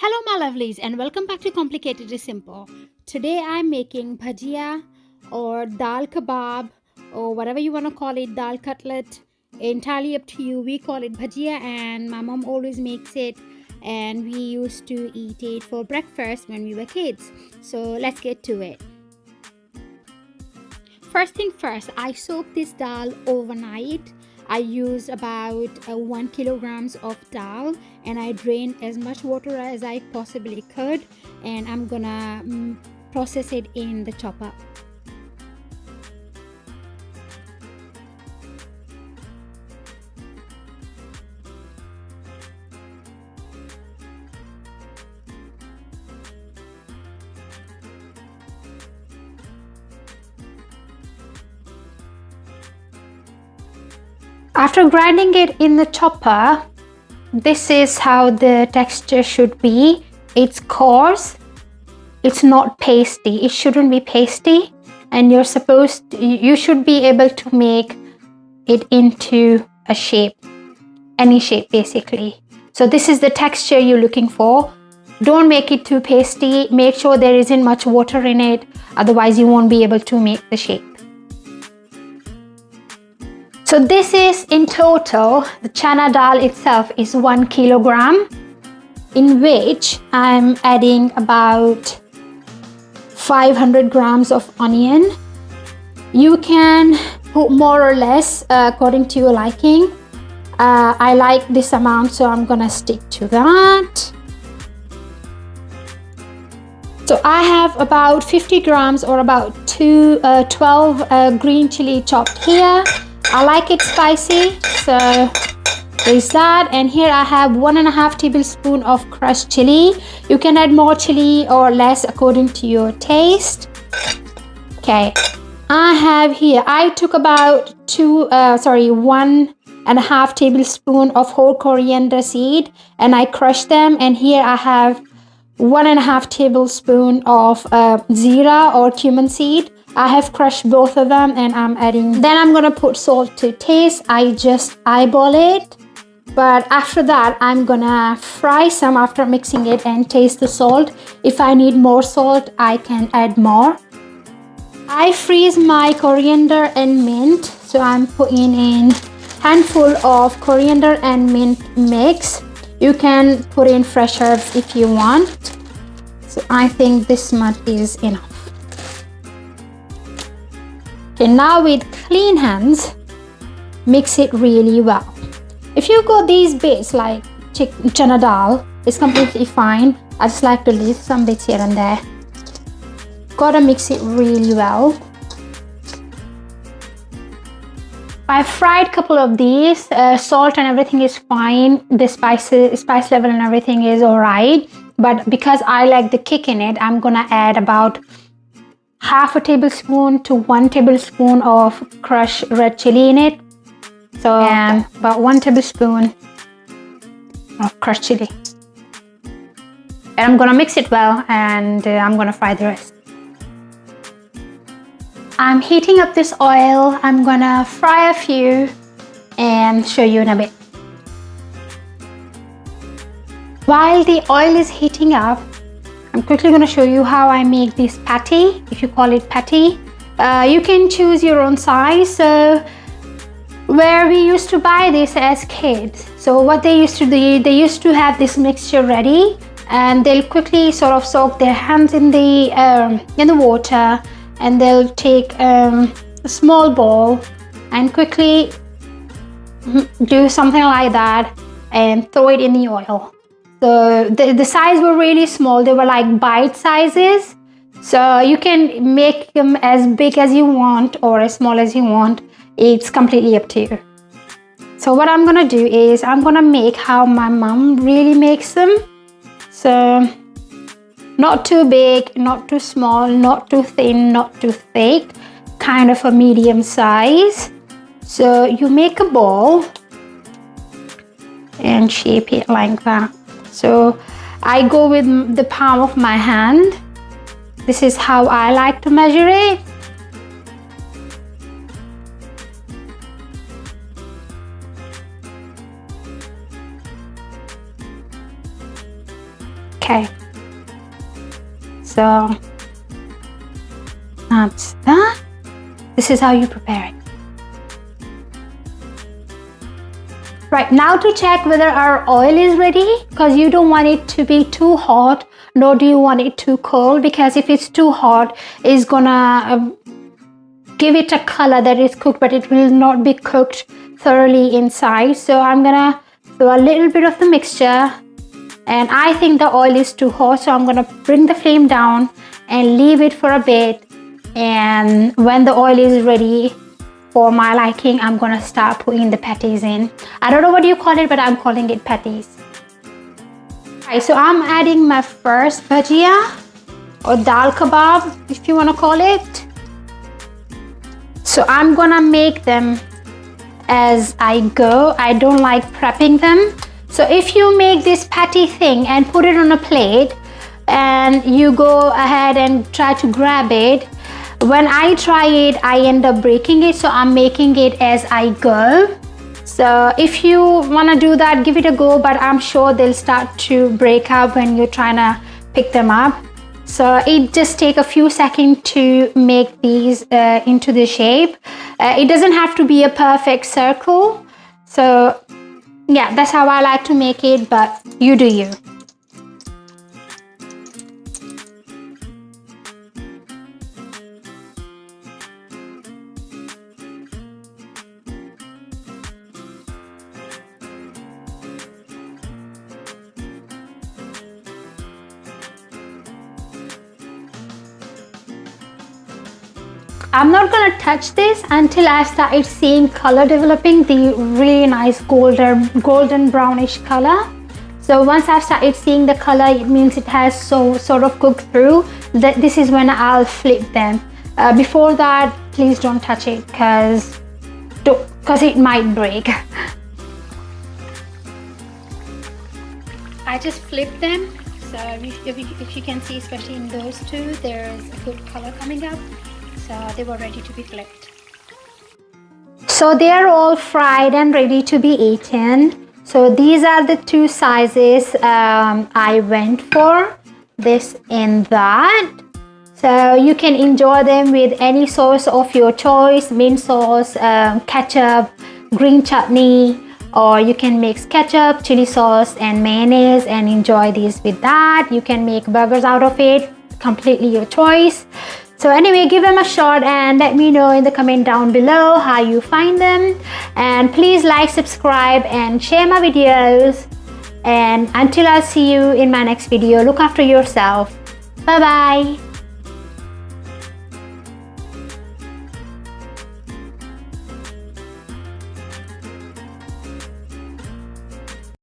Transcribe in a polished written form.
Hello my lovelies and welcome back to Complicated is Simple. Today I'm making bhajiya or dal kebab or whatever you want to call it, dal cutlet. Entirely up to you. We call it bhajiya and my mom always makes it and we used to eat it for breakfast when we were kids. So let's get to it. First thing first, I soaked this dal overnight. I used about 1 kilograms of dal and I drained as much water as I possibly could, and I'm gonna process it in the chopper. After grinding it in the chopper, this is how the texture should be. It's coarse, it's not pasty. It shouldn't be pasty, and you should be able to make it into a shape, any shape basically. So this is the texture you're looking for. Don't make it too pasty. Make sure there isn't much water in it, otherwise you won't be able to make the shape. So this is in total, the chana dal itself is 1 kilogram, in which I'm adding about 500 grams of onion. You can put more or less according to your liking. I like this amount, so I'm gonna stick to that. So I have about 50 grams or about 12 green chili chopped here. I like it spicy, so there's that. And here I have 1.5 tablespoons of crushed chili. You can add more chili or less according to your taste. Okay, I took about 1.5 tablespoons of whole coriander seed and I crushed them. And here I have 1.5 tablespoons of zira or cumin seed. I have crushed both of them and I'm adding. Then I'm gonna put salt to taste. I just eyeball it, but after that I'm gonna fry some after mixing it and taste the salt. If I need more salt, I can add more. I freeze my coriander and mint, so I'm putting in handful of coriander and mint mix. You can put in fresh herbs if you want. So I think this much is enough. Okay, now with clean hands, mix it really well. If you got these bits like chana dal, it's completely fine. I just like to leave some bits here and there. Gotta mix it really well. I fried a couple of these. Salt and everything is fine. The spice level and everything is alright. But because I like the kick in it, I'm gonna add about 1/2 tablespoon to 1 tablespoon of crushed red chili in it. So about 1 tablespoon of crushed chili. And I'm gonna mix it well and I'm gonna fry the rest. I'm heating up this oil. I'm gonna fry a few and show you in a bit. While the oil is heating up, I'm quickly going to show you how I make this patty, if you call it patty. You can choose your own size. So where we used to buy this as kids, so what they used to do, they used to have this mixture ready and they'll quickly sort of soak their hands in the water, and they'll take a small bowl and quickly do something like that and throw it in the oil. So the size were really small. They were like bite sizes. So you can make them as big as you want or as small as you want. It's completely up to you. So what I'm gonna do is I'm gonna make how my mom really makes them. So not too big, not too small, not too thin, not too thick, kind of a medium size. So you make a ball and shape it like that. So I go with the palm of my hand. This is how I like to measure it. Okay, so that's that. This is how you prepare it. Right, now to check whether our oil is ready, because you don't want it to be too hot, nor do you want it too cold, because if it's too hot, it's gonna give it a color that is cooked, but it will not be cooked thoroughly inside. So I'm gonna throw a little bit of the mixture, and I think the oil is too hot, so I'm gonna bring the flame down and leave it for a bit. And when the oil is ready for my liking, I'm gonna start putting the patties in. I don't know what you call it, but I'm calling it patties. Alright, so I'm adding my first bhajiya or dal kebab, if you want to call it. So I'm gonna make them as I go. I don't like prepping them. So if you make this patty thing and put it on a plate and you go ahead and try to grab it, when I try it, I end up breaking it. So I'm making it as I go. So if you want to do that, give it a go, but I'm sure they'll start to break up when you're trying to pick them up. So it just takes a few seconds to make these into the shape. It doesn't have to be a perfect circle. So yeah, that's how I like to make it, but you do you. I'm not gonna touch this until I started seeing color developing, the really nice golden brownish color. So once I've started seeing the color, it means it has sort of cooked through. This is when I'll flip them. Before that, please don't touch it because it might break. I just flipped them. So if you can see, especially in those two, there's a good color coming up. So they were ready to be flipped. So they are all fried and ready to be eaten. So these are the two sizes I went for, this and that. So you can enjoy them with any sauce of your choice, mint sauce, ketchup, green chutney, or you can mix ketchup, chili sauce and mayonnaise and enjoy these with that. You can make burgers out of it, completely your choice. So anyway, give them a shot and let me know in the comment down below how you find them. And please like, subscribe and share my videos. And until I'll see you in my next video, look after yourself. Bye bye.